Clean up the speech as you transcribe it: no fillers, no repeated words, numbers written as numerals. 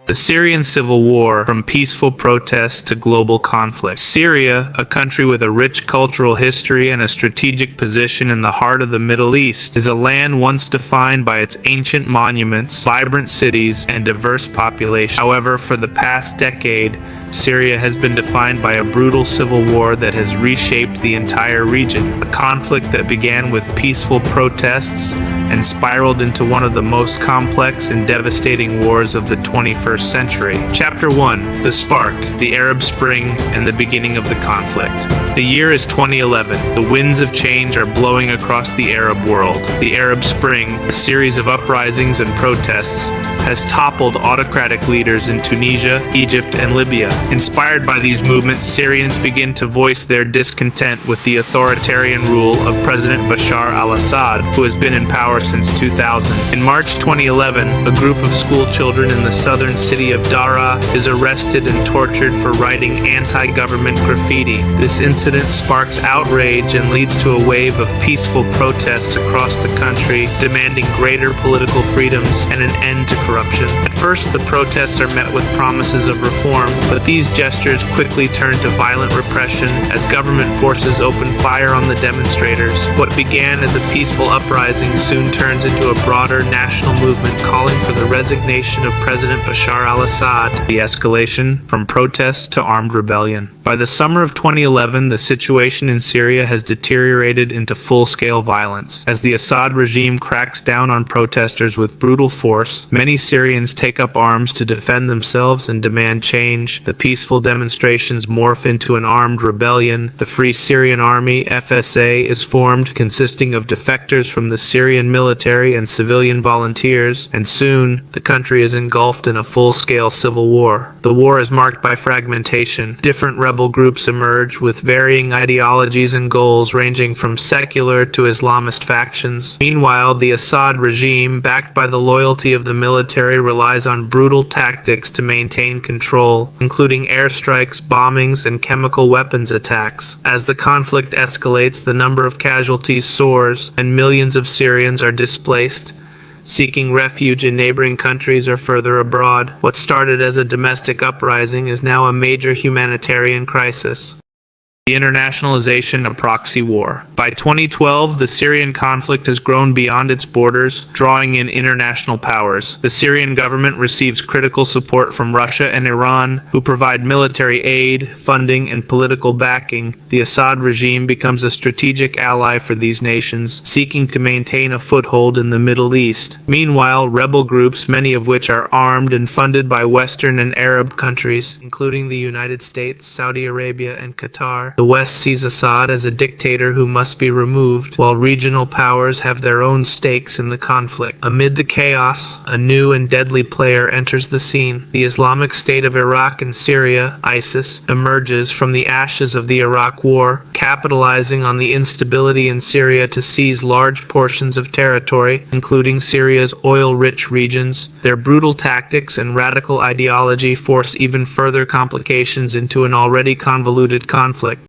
The Syrian civil war, from peaceful protests to global conflict. Syria, a country with a rich cultural history and a strategic position in the heart of the Middle East, is a land once defined by its ancient monuments, vibrant cities, and diverse population. However, for the past decade, Syria has been defined by a brutal civil war that has reshaped the entire region. A conflict that began with peaceful protests and spiraled into one of the most complex and devastating wars of the 21st century. Chapter 1. The Spark, the Arab Spring, and the beginning of the conflict. The year is 2011. The winds of change are blowing across the Arab world. The Arab Spring, a series of uprisings and protests, has toppled autocratic leaders in Tunisia, Egypt, and Libya. Inspired by these movements, Syrians begin to voice their discontent with the authoritarian rule of President Bashar al-Assad, who has been in power since 2000. In March 2011, a group of school children in the southern city of Daraa is arrested and tortured for writing anti-government graffiti. This incident sparks outrage and leads to a wave of peaceful protests across the country, demanding greater political freedoms and an end to corruption. At first, the protests are met with promises of reform, but these gestures quickly turn to violent repression as government forces open fire on the demonstrators. What began as a peaceful uprising soon turns into a broader national movement calling for the resignation of President Bashar al-Assad. The escalation from protests to armed rebellion. By the summer of 2011, the situation in Syria has deteriorated into full-scale violence. As the Assad regime cracks down on protesters with brutal force, many Syrians take up arms to defend themselves and demand change. The peaceful demonstrations morph into an armed rebellion. The Free Syrian Army, FSA, is formed, consisting of defectors from the Syrian military and civilian volunteers, and soon, the country is engulfed in a full-scale civil war. The war is marked by fragmentation. Different rebel groups emerge with varying ideologies and goals ranging from secular to Islamist factions. Meanwhile, the Assad regime, backed by the loyalty of the military, relies on brutal tactics to maintain control, including airstrikes, bombings, and chemical weapons attacks. As the conflict escalates, the number of casualties soars, and millions of Syrians are displaced, seeking refuge in neighboring countries or further abroad. What started as a domestic uprising is now a major humanitarian crisis. The internationalization of proxy war. By 2012, the Syrian conflict has grown beyond its borders, drawing in international powers. The Syrian government receives critical support from Russia and Iran, who provide military aid, funding, and political backing. The Assad regime becomes a strategic ally for these nations, seeking to maintain a foothold in the Middle East. Meanwhile, rebel groups, many of which are armed and funded by Western and Arab countries, including the United States, Saudi Arabia, and Qatar. The West sees Assad as a dictator who must be removed, while regional powers have their own stakes in the conflict. Amid the chaos, a new and deadly player enters the scene. The Islamic State of Iraq and Syria, ISIS, emerges from the ashes of the Iraq War, capitalizing on the instability in Syria to seize large portions of territory, including Syria's oil-rich regions. Their brutal tactics and radical ideology force even further complications into an already convoluted conflict.